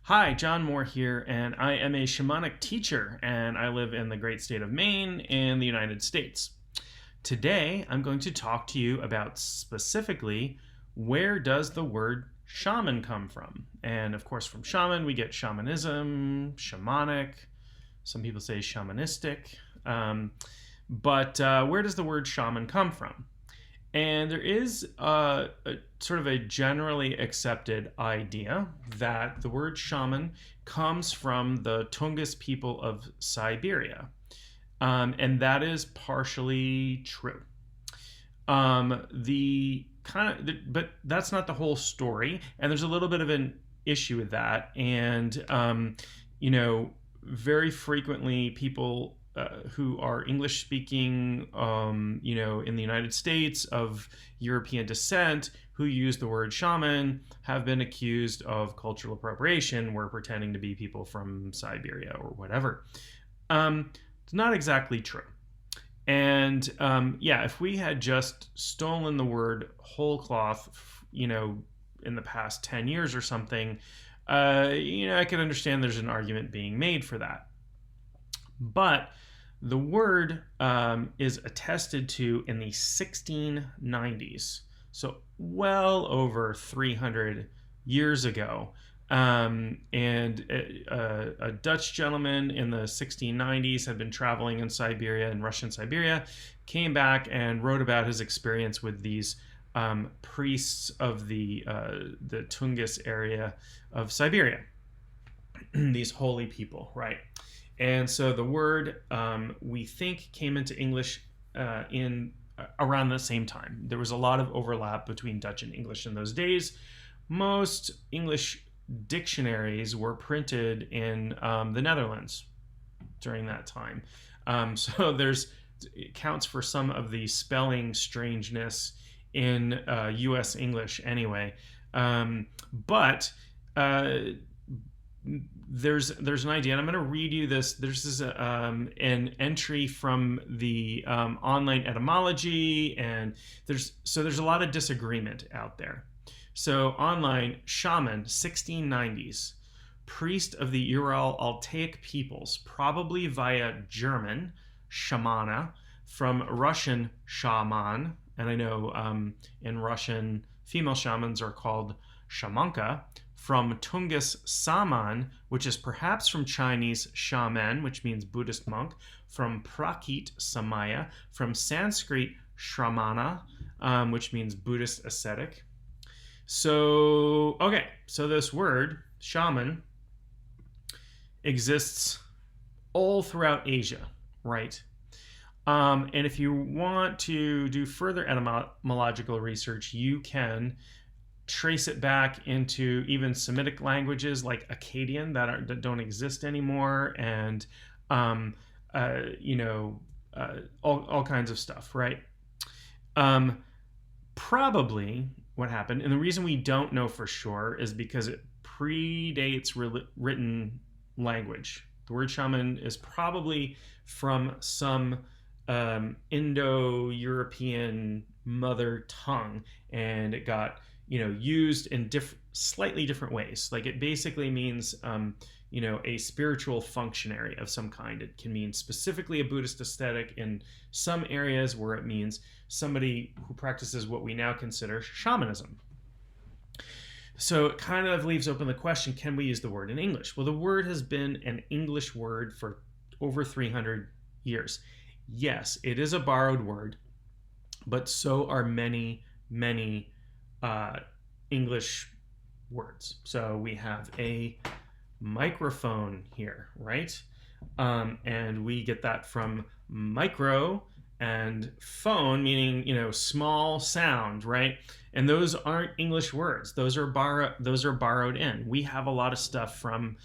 Hi, John Moore here, and I am a shamanic teacher, and I live in the great state of Maine in the United States. Today, I'm going to talk to you about specifically where does the word shaman come from? And of course, from shaman, we get shamanism, shamanic, some people say shamanistic. But where does the word shaman come from? And there is a sort of a generally accepted idea that the word shaman comes from the Tungus people of Siberia. And that is partially true. But that's not the whole story. And there's a little bit of an issue with that. And, you know, very frequently people who are English speaking, in the United States of European descent who use the word shaman have been accused of cultural appropriation. We're pretending to be people from Siberia or whatever. It's not exactly true. And if we had just stolen the word whole cloth, in the past 10 years or something, I could understand there's an argument being made for that. But the word is attested to in the 1690s, so well over 300 years ago. And a Dutch gentleman in the 1690s had been traveling in Siberia, in Russian Siberia, came back and wrote about his experience with these priests of the Tungus area of Siberia, these holy people, right? And so the word, we think, came into English in around the same time. There was a lot of overlap between Dutch and English in those days. Most English dictionaries were printed in the Netherlands during that time. So it counts for some of the spelling strangeness in U.S. English anyway. But there's an idea, and I'm going to read you this. There's an entry from the online etymology, and there's a lot of disagreement out there. So online, shaman, 1690s, priest of the Ural-Altaic peoples, probably via German, shamana, from Russian shaman, and I know in Russian female shamans are called shamanka, from Tungus Saman, which is perhaps from Chinese shaman, which means Buddhist monk, from Prakrit Samaya, from Sanskrit shramana, which means Buddhist ascetic. So this word, shaman, exists all throughout Asia, right? And if you want to do further etymological research, you can trace it back into even Semitic languages like Akkadian that don't exist anymore, and all kinds of stuff, right? Probably what happened, and the reason we don't know for sure is because it predates written language. The word shaman is probably from some Indo-European mother tongue, and it got used in slightly different ways. Like, it basically means a spiritual functionary of some kind. It can mean specifically a Buddhist ascetic in some areas, where it means somebody who practices what we now consider shamanism. So it kind of leaves open the question, can we use the word in English? Well, the word has been an English word for over 300 years. Yes, it is a borrowed word, but so are many English words. So we have a microphone here, right? And we get that from micro and phone, meaning small sound, right? And those aren't English words. Those are borrowed in. We have a lot of stuff from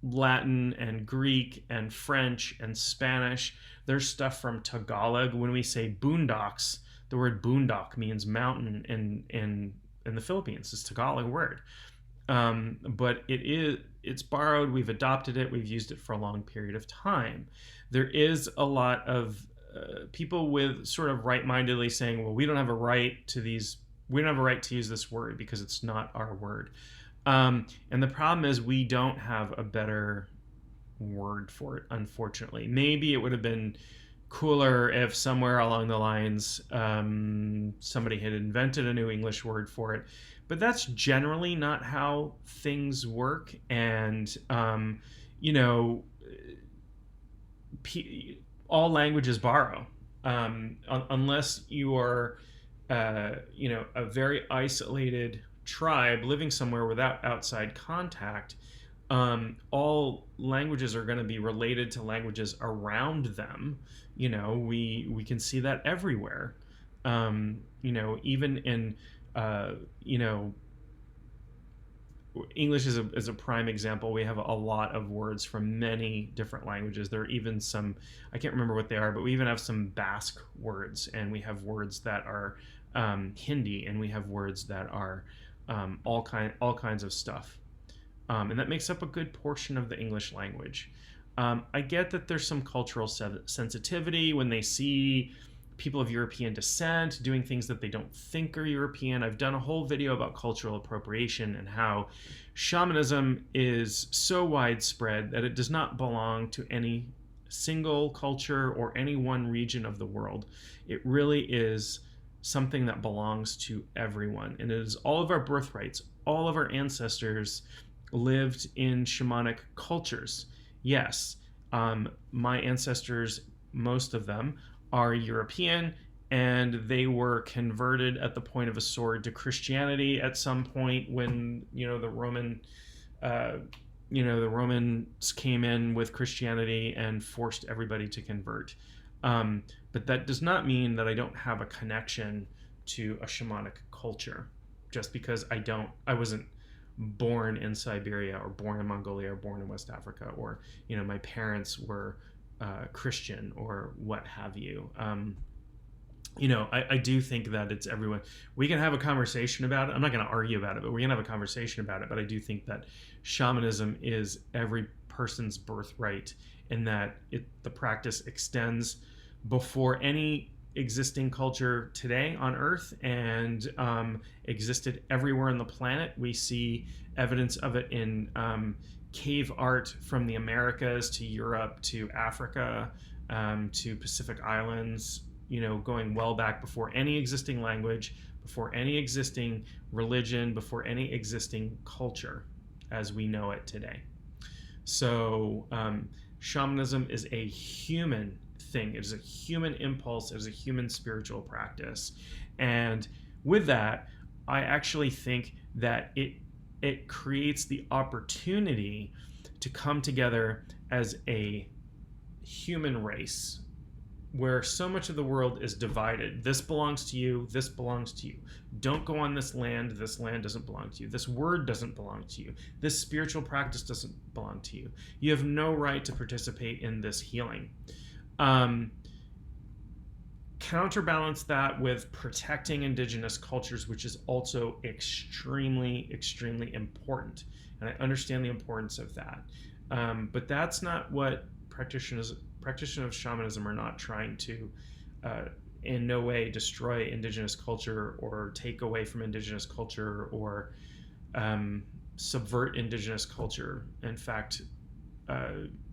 Latin and Greek and French and Spanish. There's stuff from Tagalog. When we say boondocks, the word boondock means mountain in the Philippines. It's a Tagalog word. But it's borrowed. We've adopted it. We've used it for a long period of time. There is a lot of people with sort of right-mindedly saying, well, we don't have a right to use this word because it's not our word. And the problem is we don't have a better word for it, unfortunately. Maybe it would have been cooler if somewhere along the lines somebody had invented a new English word for it. But that's generally not how things work. And, you know, all languages borrow. Unless you are, you know, a very isolated tribe living somewhere without outside contact, all languages are going to be related to languages around them. You know, we can see that everywhere. You know, even in, you know, English is a prime example. We have a lot of words from many different languages. There are even some, I can't remember what they are, but we even have some Basque words, and we have words that are Hindi, and we have words that are all kinds of stuff. And that makes up a good portion of the English language. I get that there's some cultural sensitivity when they see people of European descent doing things that they don't think are European. I've done a whole video about cultural appropriation and how shamanism is so widespread that it does not belong to any single culture or any one region of the world. It really is something that belongs to everyone, and it is all of our birthrights. All of our ancestors lived in shamanic cultures. Yes, my ancestors, most of them, are European, and they were converted at the point of a sword to Christianity at some point when, you know, the Romans came in with Christianity and forced everybody to convert. But that does not mean that I don't have a connection to a shamanic culture, just because I wasn't born in Siberia or born in Mongolia or born in West Africa, or, you know, my parents were Christian or what have you. You know, I do think that it's everyone. We can have a conversation about it. I'm not going to argue about it, but we can have a conversation about it. But I do think that shamanism is every person's birthright, in that the practice extends before any existing culture today on Earth, and existed everywhere on the planet. We see evidence of it in cave art from the Americas to Europe to Africa, to Pacific Islands, you know, going well back before any existing language, before any existing religion, before any existing culture as we know it today. So shamanism is a human thing. It is a human impulse. It is a human spiritual practice. And with that, I actually think that it creates the opportunity to come together as a human race, where so much of the world is divided. This belongs to you. This belongs to you. Don't go on this land. This land doesn't belong to you. This word doesn't belong to you. This spiritual practice doesn't belong to you. You have no right to participate in this healing. Counterbalance that with protecting indigenous cultures, which is also extremely, extremely important. And I understand the importance of that. But that's not what practitioners of shamanism are not trying to in no way destroy indigenous culture or take away from indigenous culture or subvert indigenous culture. In fact,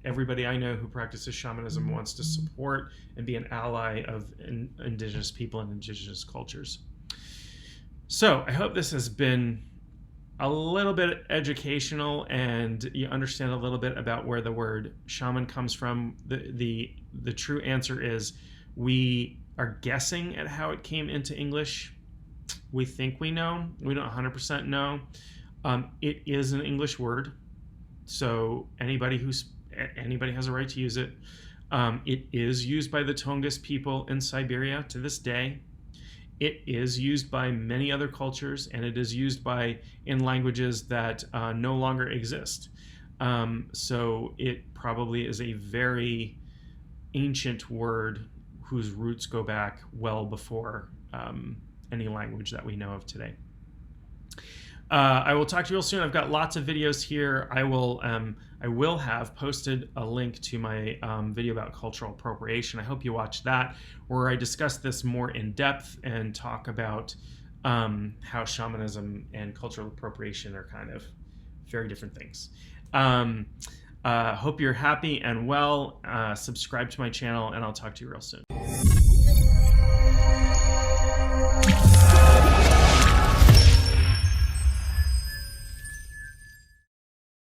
everybody I know who practices shamanism wants to support and be an ally of indigenous people and indigenous cultures. So I hope this has been a little bit educational, and you understand a little bit about where the word shaman comes from. The true answer is we are guessing at how it came into English. We think we know. We don't 100% know. It is an English word, so anybody has a right to use it. It is used by the Tungsiic people in Siberia to this day. It is used by many other cultures, and it is used in languages that no longer exist. So it probably is a very ancient word whose roots go back well before any language that we know of today. I will talk to you real soon. I've got lots of videos here. I will have posted a link to my video about cultural appropriation. I hope you watch that, where I discuss this more in depth and talk about how shamanism and cultural appropriation are kind of very different things. Hope you're happy and well. Subscribe to my channel, and I'll talk to you real soon.